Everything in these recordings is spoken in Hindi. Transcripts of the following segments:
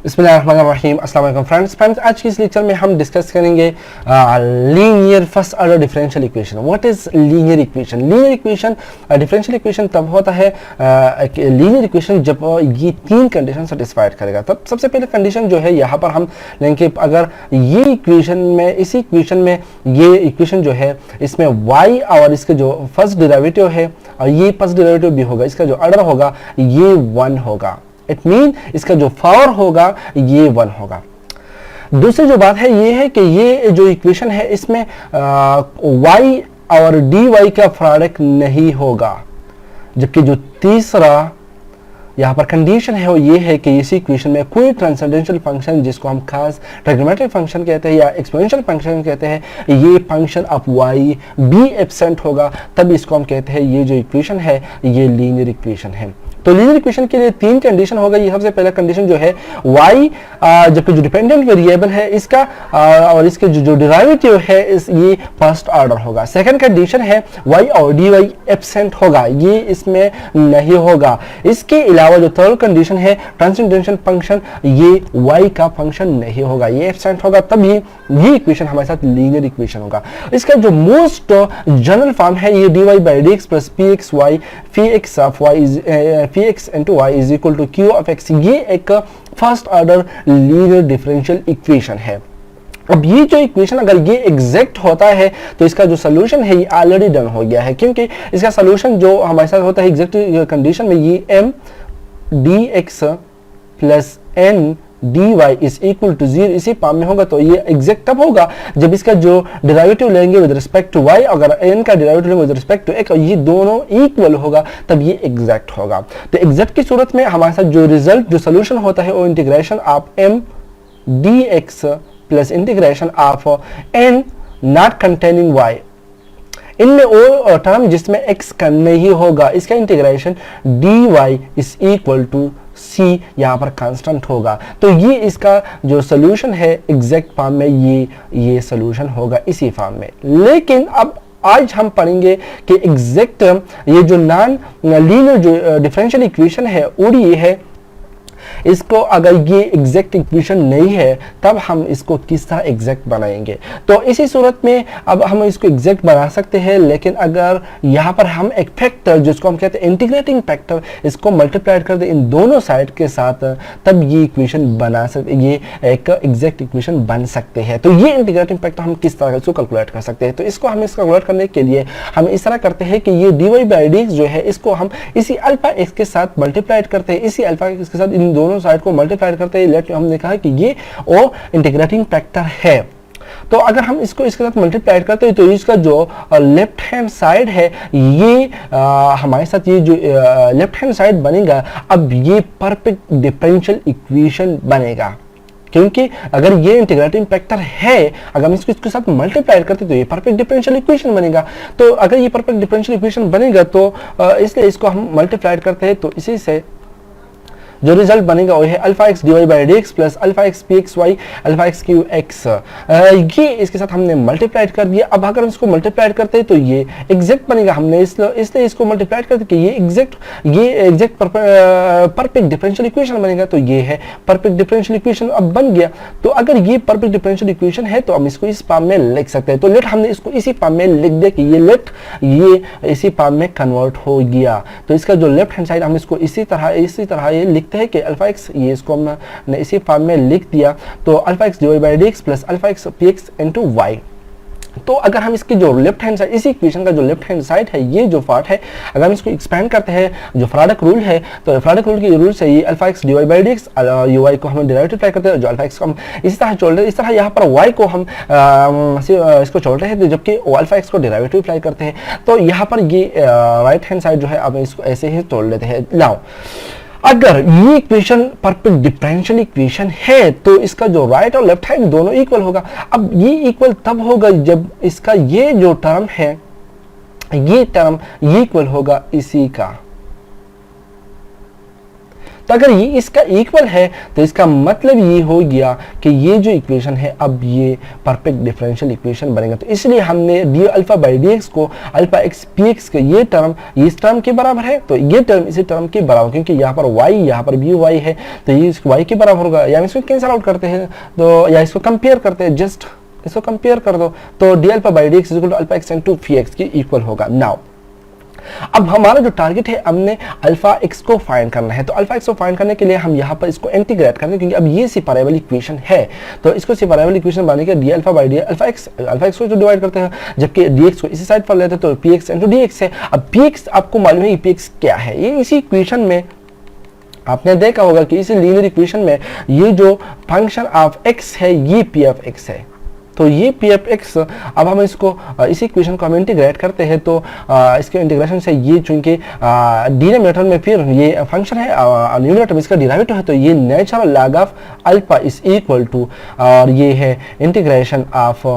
बिस्मिल्लाहिर्रहमानिर्रहीम। अस्सलाम वालेकुम फ्रेंड्स, आज की इस लेक्चर में हम डिस्कस करेंगे linear first order differential equation. What is linear equation? Linear equation differential equation तब होता है लीनियर इक्वेशन जब ये तीन कंडीशन सेटिस्फाइड करेगा। तब सबसे पहले कंडीशन जो है यहाँ पर हम लेंगे, अगर ये इक्वेशन में इसी इक्वेशन में ये इक्वेशन जो है इसमें y और इसके जो फर्स्ट डेरिवेटिव है और ये फर्स्ट डेरिवेटिव भी होगा, इसका जो ऑर्डर होगा ये 1 होगा। इट मीन इसका जो पावर होगा ये 1 होगा। दूसरी जो बात है ये है कि ये जो इक्वेशन है इसमें y और dy का प्रोडक्ट नहीं होगा। जबकि जो तीसरा यहाँ पर कंडीशन है वो ये है कि इस इक्वेशन में कोई ट्रांसेंडेंशियल फंक्शन जिसको हम खास ट्रिग्नोमेट्रिक फंक्शन कहते हैं या एक्सपोनेंशियल फंक्शन कहते हैं, ये फंक्शन ऑफ y भी एब्सेंट होगा। तब इसको हम कहते हैं ये जो इक्वेशन है ये लीनियर इक्वेशन है। तो लीनियर इक्वेशन के लिए तीन कंडीशन होगा। ये सबसे पहला कंडीशन जो है y जबकि जो डिपेंडेंट वेरिएबल है इसका और इसके जो डेरिवेटिव है ये फर्स्ट ऑर्डर होगा। सेकंड कंडीशन है y और dy एब्सेंट होगा, ये इसमें नहीं होगा। इसके अलावा जो थर्ड कंडीशन है ट्रांसेंडेंशियल फंक्शन, ये y का फंक्शन नहीं होगा, ये एब्सेंट होगा। तब ये इक्वेशन हमारे साथ लीनियर इक्वेशन होगा। इसका जो मोस्ट जनरल फॉर्म है ये dy by dx plus pxy px of y is px into y is equal to q of x, ये एक first order linear differential equation है। अब ये जो इक्वेशन अगर ये एग्जैक्ट होता है तो इसका जो सोल्यूशन है ये ऑलरेडी डन हो गया है, क्योंकि इसका सोल्यूशन जो हमारे साथ होता है एग्जैक्ट कंडीशन में ये m dx plus n dy is equal to 0 इसी फॉर्म में होगा। तो ये एग्जैक्ट तब होगा जब इसका जो डेरिवेटिव लेंगे विद रिस्पेक्ट टू y, अगर n का डेरिवेटिव लेंगे विद रिस्पेक्ट टू x और ये दोनों इक्वल होगा तब ये एग्जैक्ट होगा। तो एग्जैक्ट की सूरत में हमारे साथ जो रिजल्ट जो सोल्यूशन होता है वो integration of m dx plus integration of n not containing y, इनमें वो टर्म जिसमें x का नहीं होगा, इसका integration dy is equal to c, यहाँ पर कांस्टेंट होगा। तो ये इसका जो सोल्यूशन है एग्जैक्ट फॉर्म में ये सोल्यूशन होगा इसी फॉर्म में। लेकिन अब आज हम पढ़ेंगे कि एग्जैक्ट ये जो नॉन लीनियर जो डिफरेंशियल इक्वेशन है ODE है, इसको अगर ये एग्जैक्ट इक्वेशन नहीं है तब हम इसको किस तरह एग्जैक्ट बनाएंगे। तो इसी सूरत में अब हम इसको एग्जैक्ट बना सकते हैं, लेकिन अगर यहाँ पर हम एक फैक्टर जिसको हम कहते हैं इंटीग्रेटिंग फैक्टर इसको मल्टीप्लाइड कर दे इन दोनों साइड के साथ, तब ये इक्वेशन बना सकते, ये एक एग्जैक्ट इक्वेशन बन सकते हैं। तो ये इंटीग्रेटिंग फैक्टर हम किस तरह इसको कैलकुलेट कर सकते हैं, तो इसको हम इसका कैलकुलेट करने के लिए हम इस तरह करते हैं कि ये dy by dx जो है इसको हम इसी अल्फा x के साथ मल्टीप्लाइड करते हैं, इसी अल्फा x के साथ इन दोनों साइड को मल्टीप्लाई करते हैं। लेट हमने कहा कि ये ओ इंटीग्रेटिंग फैक्टर है। तो अगर हम इसको इसके साथ मल्टीप्लाई करते हैं तो इसका जो लेफ्ट हैंड साइड है ये हमारे साथ ये जो लेफ्ट हैंड साइड बनेगा, अब ये परफेक्ट डिफरेंशियल इक्वेशन बनेगा, क्योंकि अगर ये इंटीग्रेटिंग फैक्टर है अगर हम इसके साथ मल्टीप्लाई करते तो ये परफेक्ट डिफरेंशियल इक्वेशन बनेगा। तो अगर ये परफेक्ट डिफरेंशियल इक्वेशन बनेगा तो इसलिए इसको हम मल्टीप्लाई करते हैं, तो इसी से जो रिजल्ट बनेगा वो है alpha X dy by dx plus alpha X P X Y alpha x Q X, ये इसके साथ हमने मल्टीप्लाइड कर दिया। अब अगर हम इसको मल्टीप्लाइड करते हैं तो ये एग्जैक्ट बनेगा, हमने इसलिए इसको मल्टीप्लाइड करते कि ये एग्जैक्ट परफेक्ट डिफरेंशियल इक्वेशन बनेगा। तो ये है परफेक्ट डिफरेंशियल इक्वेशन अब बन गया। तो अगर ये परफेक्ट डिफरेंशियल इक्वेशन है तो हम इसको इस फॉर्म में लिख सकते हैं। तो लेट हमने इसको इसी फॉर्म में लिख दिया कि ये इसी फॉर्म में कन्वर्ट हो गया। तो इसका जो लेफ्ट हैंड साइड हम इसको इसी तरह ये लिखते है कि अल्फा एक्स, ये इसको हमने इसी फॉर्म में लिख दिया। तो alpha X dy by dx plus alpha X P X into Y. तो अगर हम इसकी जो लेफ्ट हैंड साइड इसी इक्वेशन का जो लेफ्ट हैंड साइड है ये जो पार्ट है अगर हम इसको एक्सपेंड करते हैं जो प्रोडक्ट रूल है, तो प्रोडक्ट रूल की रूल से ये alpha X dy by dx y को हम डेरिवेटिव अप्लाई करते हैं, जो अल्फा एक्स को हम इसी तरह छोड़ रहे हैं, इस तरह यहाँ पर y को हम इसको छोड़ रहे हैं जबकि अल्फा एक्स को डेरिवेटिव अप्लाई करते हैं। तो यहाँ पर ये राइट हैंड साइड जो है अब इसको ऐसे ही तोड़ लेते हैं। नाउ अगर ये इक्वेशन परफेक्ट डिफरेंशियल इक्वेशन है तो इसका जो राइट और लेफ्ट हैंड दोनों इक्वल होगा। अब ये इक्वल तब होगा जब इसका ये जो टर्म है ये टर्म इक्वल होगा इसी का। तो अगर ये इसका इक्वल है तो इसका मतलब ये हो गया कि ये जो इक्वेशन है अब ये परफेक्ट डिफरेंशियल इक्वेशन बनेगा। तो इसलिए हमने D alpha by D x को अल्फा एक्स पी एक्स का ये टर्म इस टर्म के बराबर है, तो ये टर्म इसी टर्म के बराबर, क्योंकि यहाँ पर y यहाँ पर भी y है तो ये इसको y के बराबर होगा, या इसको कैंसिल आउट करते हैं तो या इसको कंपेयर करते हैं, जस्ट इसको कंपेयर कर दो तो D alpha by D X equal to alpha X into phi X की इक्वल होगा। नाउ अब हमारा जो टारगेट है हमने अल्फा एक्स को फाइंड करना है, तो अल्फा एक्स को फाइंड करने के लिए हम यहाँ पर इसको इंटीग्रेट करेंगे, क्योंकि अब ये सेपरेबल इक्वेशन है, तो इसको सेपरेबल इक्वेशन बनाने के D alpha by D alpha x को जो डिवाइड करते हैं, जबकि डी एक्स को इसी साइड पर लेते हैं तो P X into D x है। अब पी एक्स आपको मालूम है पी एक्स क्या है, ये इसी इक्वेशन में आपने देखा होगा कि इसी लीनियर इक्वेशन में ये जो फंक्शन ऑफ एक्स है ये पी ऑफ एक्स है, तो ये पी एफ एक्स अब हम इसको इसी इक्वेशन को हम इंटीग्रेट करते हैं, तो इसके इंटीग्रेशन से ये चूंकि डिनोमिनेटर में फिर ये फंक्शन है न्यूमरेटर में इसका डेरिवेटिव है, तो ये natural log of alpha is equal to और ये है integration of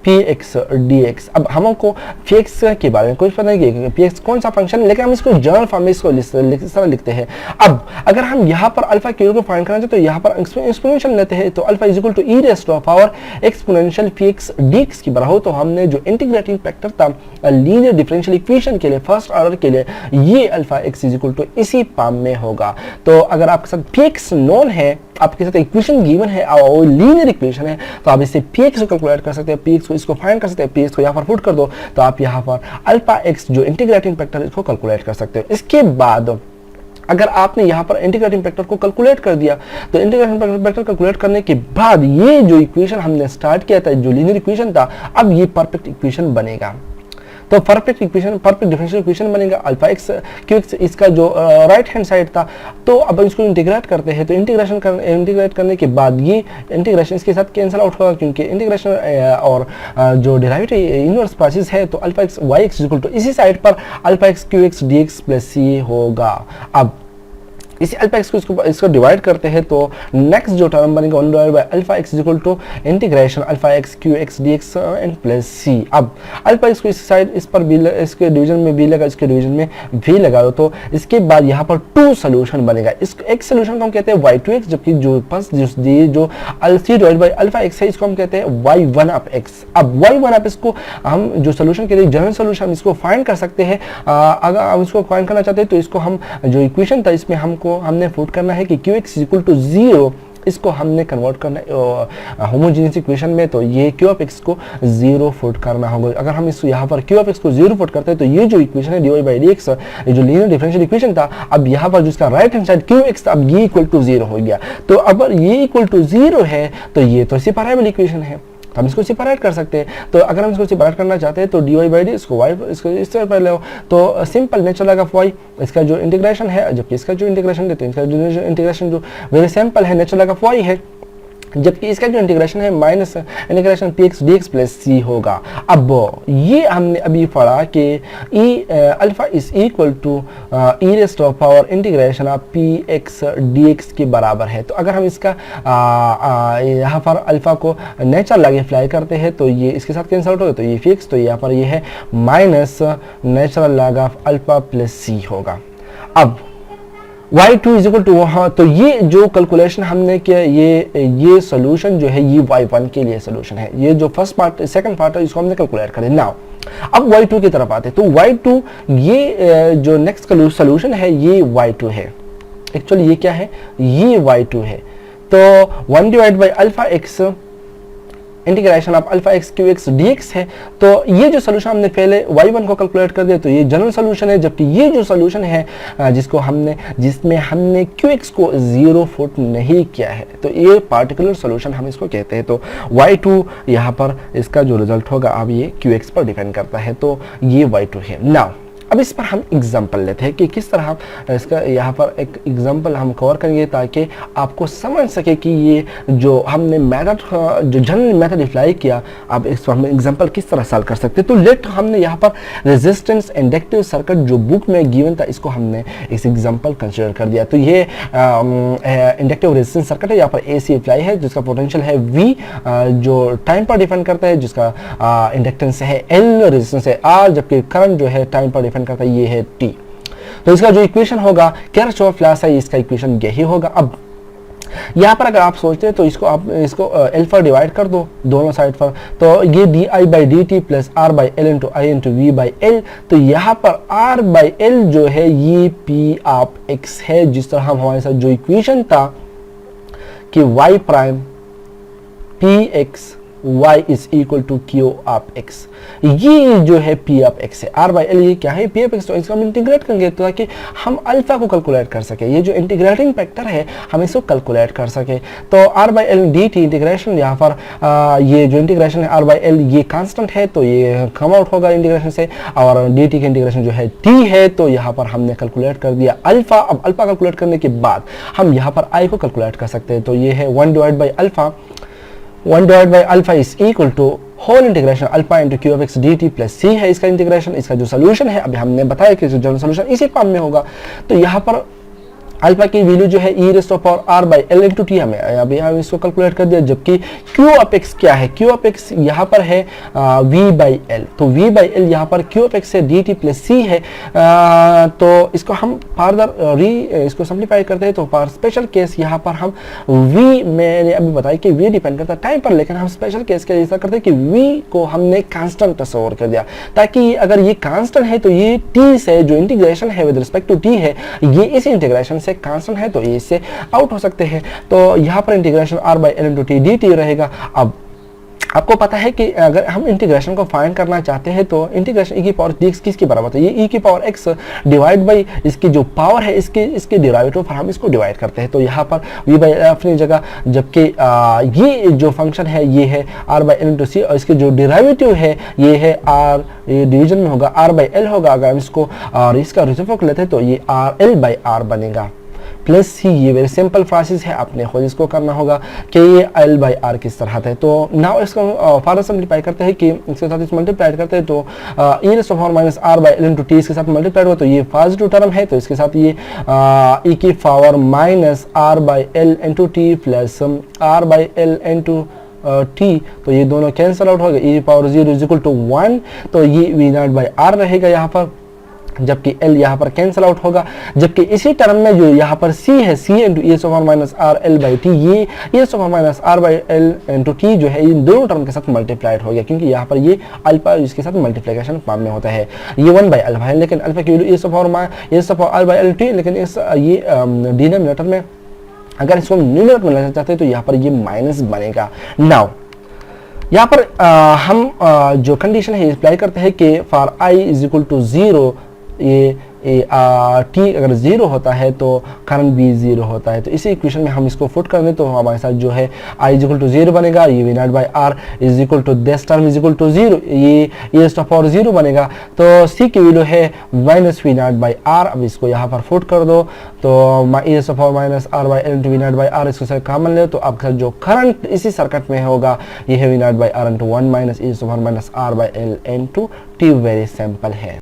P x D X. अब हमको पी एक्स के बारे में कुछ पता नहीं कि पी एक्स कौन सा फंक्शन है, लेकिन हम इसको जनरल फॉर्म में इसको इस तरह लिखते हैं। अब अगर हम यहाँ पर अल्फा की वैल्यू को फाइंड करना चाहते तो यहाँ पर एक्सपोनेंशियल लेते हैं, तो alpha is equal to e raised to power exponential p x D x की बराबर हो, तो हमने जो इंटीग्रेटिंग फैक्टर था लीनियर डिफरेंशियल इक्वेशन के लिए फर्स्ट ऑर्डर के लिए ये alpha x is equal to इसी फॉर्म में होगा। तो अगर आपके साथ पी एक्स नोन है, आपके साथ इक्वेशन गिवन है और वो लीनियर इक्वेशन है, तो आप इससे पी एक्स को कैलकुलेट कर सकते हैं, पी एक्स को इसको फाइंड कर सकते हैं, पी एक्स को यहाँ पर पुट कर दो तो आप यहाँ पर अल्फा एक्स जो इंटीग्रेटिंग फैक्टर इसको कैलकुलेट कर सकते हो। इसके बाद अगर आपने यहाँ पर इंटीग्रेटिंग फैक्टर को कैलकुलेट कर दिया तो इंटीग्रेटिंग फैक्टर कैलकुलेट करने के बाद ये जो इक्वेशन हमने स्टार्ट किया था जो लीनियर इक्वेशन था, अब ये परफेक्ट इक्वेशन बनेगा। तो perfect equation perfect differential equation बनेगा अल्फा एक्स क्यू एक्स, इसका जो राइट हैंड साइड था, तो अब इसको इंटीग्रेट करते हैं, तो इंटीग्रेट करने के बाद ये इंटीग्रेशन इसके साथ कैंसिल आउट होगा, क्योंकि इंटीग्रेशन और जो डेरिवेटिव इनवर्स प्रोसेस है, तो alpha x y x equal to इसी साइड पर alpha x Q x D x plus c होगा। अब इसी अल्फा एक्स को इसको डिवाइड करते हैं, तो नेक्स्ट जो टर्म बनेगा 1 divide by alpha x equal to integration alpha x Q x D x and plus c. अब अल्फा एक्स को इस साइड इस पर भी इसके डिवीजन में भी लगा, इसके डिवीजन में भी लगा दो, तो इसके बाद यहाँ पर 2 सोल्यूशन बनेगा। इस एक सोल्यूशन को हम कहते हैं y2x, जबकि जो फर्स्ट जो सी डिवाइड बाय अल्फा एक्स है इसको हम कहते हैं y1 ऑफ x। अब y1 ऑफ x को हम जो सोल्यूशन के लिए जनरल सोल्यूशन इसको फाइंड कर सकते हैं। अगर हम इसको फाइंड करना चाहते हैं तो इसको हम जो इक्वेशन था इसमें हमने पुट करना है कि क्यू एक्स इक्वल टू 0, इसको हमने कन्वर्ट करना है होमोजेनियस इक्वेशन में, तो ये क्यू ऑफ एक्स को 0 पुट करना होगा। अगर हम इस यहाँ पर क्यू ऑफ एक्स को 0 पुट करते हैं तो ये जो इक्वेशन है d y by D x, ये जो लीनियर डिफरेंशियल इक्वेशन था, अब यहाँ पर जिसका right hand side Q x था, अब ये इक्वल टू 0 हो गया। तो अब ये इक्वल टू 0 है तो ये तो सेपरेबल इक्वेशन है, तो हम इसको सेपरेट कर सकते हैं। तो अगर हम इसको सेपरेट करना चाहते हैं तो डी वाई बाई डी इसको वाई इसको इस तरह पर ले लो, तो simple natural log of y इसका जो इंटीग्रेशन है, जबकि इसका जो इंटीग्रेशन देते हैं इसका जो इंटीग्रेशन जो वेरी सिंपल है नेचुरल लॉग ऑफ वाई है, जबकि इसका जो इंटीग्रेशन है minus integration p x D x plus c होगा। अब ये हमने अभी पढ़ा कि e alpha is equal to e raised to power integration of P x D x के बराबर है। तो अगर हम इसका यहाँ पर अल्फा को नेचुरल लॉग अप्लाई करते हैं तो ये इसके साथ कैंसिल आउट होगा, तो ये फिक्स, तो यहाँ पर ये है minus natural log of alpha plus c होगा। अब y2 इज इक्वल टू, हाँ, तो ये जो कैलकुलेशन हमने किया ये सोल्यूशन जो है ये y1 के लिए सोल्यूशन है, ये जो फर्स्ट पार्ट सेकंड पार्ट है इसको हमने कैलकुलेट करें। नाउ अब y2 की तरफ आते हैं, तो y2 ये जो नेक्स्ट सोल्यूशन है ये y2 है, एक्चुअली ये क्या है, ये y2 है। तो 1 divide by alpha x integration of alpha x Q x D x है। तो ये जो सोल्यूशन हमने पहले y1 को कैलकुलेट कर दिया, तो ये जनरल सोल्यूशन है, जबकि ये जो सोल्यूशन है जिसमें हमने क्यू एक्स को 0 पुट नहीं किया है, तो ये पार्टिकुलर सोल्यूशन हम इसको कहते हैं। तो y2 यहाँ पर इसका जो रिजल्ट होगा अब ये क्यू एक्स पर डिपेंड करता है, तो ये y2 है। नाउ अब इस पर हम एग्जांपल लेते हैं कि किस तरह हम इसका यहाँ पर एक एग्जांपल हम कवर करेंगे ताकि आपको समझ सके कि ये जो हमने मेथड जो जनरल मेथड अप्लाई किया, अब इस पर हम एग्जांपल किस तरह सॉल्व कर सकते हैं। तो लेट हमने यहाँ पर रेजिस्टेंस इंडक्टिव सर्किट जो बुक में गिवन था इसको हमने इस एग्जांपल कंसिडर कर दिया। तो ये इंडक्टिव रेजिस्टेंस सर्किट है, यहाँ पर AC अप्लाई है जिसका पोटेंशियल है V जो टाइम पर डिपेंड करता है, जिसका इंडक्टेंस है L, रेजिस्टेंस है R, जबकि करंट जो है टाइम पर डिपेंड करता है, ये है T। तो इसका जो इक्वेशन होगा किरचॉफ लॉ से इसका इक्वेशन यही होगा। अब यहाँ पर अगर आप सोचते हैं तो इसको एल पर डिवाइड कर दो दोनों साइड पर, तो ये d i by d T plus r by L into i into v by l. तो यहाँ पर आर बाई एल जो है ये पी ऑफ एक्स है, जिस तरह हम हमारे साथ जो इक्वेशन था कि y prime p x y is equal to q of x, ये जो है p ऑफ x है। r बाई एल ये क्या है? p of x। तो इसको हम इंटीग्रेट करेंगे तो ताकि हम अल्फा को कैलकुलेट कर सके, ये जो इंटीग्रेटिंग फैक्टर है हम इसको कैलकुलेट कर सके। तो r by L D T integration, यहाँ पर ये जो इंटीग्रेशन है r बाई एल ये कांस्टेंट है तो ये कम आउट होगा इंटीग्रेशन से, और डी टी की इंटीग्रेशन जो है t है, तो यहाँ पर हमने कैलकुलेट कर दिया अल्फा। अब अल्फा कैलकुलेट करने के बाद हम यहाँ पर i को कैलकुलेट कर सकते हैं, तो ये है 1 divide by alpha, 1 divide by alpha is equal to whole integration alpha into Q of X D T plus C है इसका इंटीग्रेशन। इसका जो सोल्यूशन है अभी हमने बताया कि जो जनरल सोल्यूशन इसी फॉर्म में होगा। तो यहाँ पर अल्फा की वैल्यू जो है e raise to power r by L into t, हमें अभी हम इसको कैलकुलेट कर दिया। जबकि क्यू ऑफ एक्स क्या है? क्यू ऑफ एक्स यहाँ पर है वी बाई एल, तो वी बाई एल यहाँ पर क्यू ऑफ एक्स है डी टी प्लस सी है। तो इसको हम फर्दर इसको सिंप्लीफाई करते हैं, तो फॉर स्पेशल केस यहाँ पर हम वी, मैंने अभी बताया कि वी डिपेंड करता है टाइम पर, लेकिन हम स्पेशल केस के ऐसा करते हैं कि वी को हमने कांस्टेंट तस्वर कर दिया, ताकि अगर ये कांस्टेंट है तो ये टी से जो इंटीग्रेशन है विद रिस्पेक्ट टू टी है ये इस इंटीग्रेशन से कांस्टेंट है, तो ये इससे आउट हो सकते हैं। तो यहाँ पर integration r by L into T D T रहेगा। अब आपको पता है कि अगर हम इंटीग्रेशन को फाइंड करना चाहते हैं तो इंटीग्रेशन e की पावर dx किसके बराबर होता है? ये e की पावर x डिवाइड बाई इसकी जो पावर है इसके डेरिवेटिव पर हम इसको डिवाइड करते हैं। तो यहाँ पर v बाई अपनी जगह, जबकि ये जो फंक्शन है ये है r बाई एल इंटू सी, और इसके जो डेरिवेटिव है ये है r, ये डिवीजन में होगा r बाई एल होगा। अगर हम इसको और इसका रेसिप्रोकल लेते हैं तो ये r l बाई r बनेगा प्लस सी। ये वेरी सिंपल प्रोसेस है, आपने खुद इसको करना होगा कि ये एल बाई आर किस तरह है। तो नाउ इसको फर्दर सिंप्लीफाई करते हैं कि इसके साथ इसको मल्टीप्लाई करते हैं, तो e raise to power minus are by L into t इसके साथ मल्टीप्लाई हुआ, तो ये पॉजिटिव टर्म है, तो इसके साथ ये ई की power minus are by L into t plus r by L into t, तो ये दोनों कैंसिल आउट हो गए। E power 0 is equal to 1, तो ये वी नॉट बाई आर रहेगा यहाँ पर, जबकि L यहाँ पर कैंसिल आउट होगा। जबकि इसी टर्म में जो यहाँ पर C है, C into e raise to power minus R L by T, ये e raise to power minus are by L into T जो है इन दोनों टर्म के साथ मल्टीप्लाइड हो गया, क्योंकि यहाँ पर ये अल्फा इसके साथ मल्टीप्लिकेशन फॉर्म में होता है। ये 1 बाई अल्फा है, लेकिन अल्फा की value e raise to power r by l t, लेकिन इस ये डिनोमिनेटर में अगर इसको न्यूमरेटर में लेना चाहते हैं तो यहाँ पर ये माइनस बनेगा। नाउ यहाँ पर हम जो कंडीशन है अप्लाई करते हैं कि for i is equal to 0, ये टी अगर 0 होता है तो करंट भी 0 होता है। तो इसी इक्वेशन में हम इसको फुट कर दें तो हमारे साथ जो है आई इज इक्वल टू 0 बनेगा, ये v not by r is equal to this term is equal to 0, ये ई रेज़ टू पावर 0 बनेगा। तो सी की वैल्यू है minus V not by R. अब इसको यहाँ पर फुट कर दो, तो e raise to power minus are by L into V not by R, इसको सर कॉमन ले तो आपका जो करंट इसी सर्किट में होगा ये है v not by r into 1 minus e raise to power minus are by L into t. Very simple है।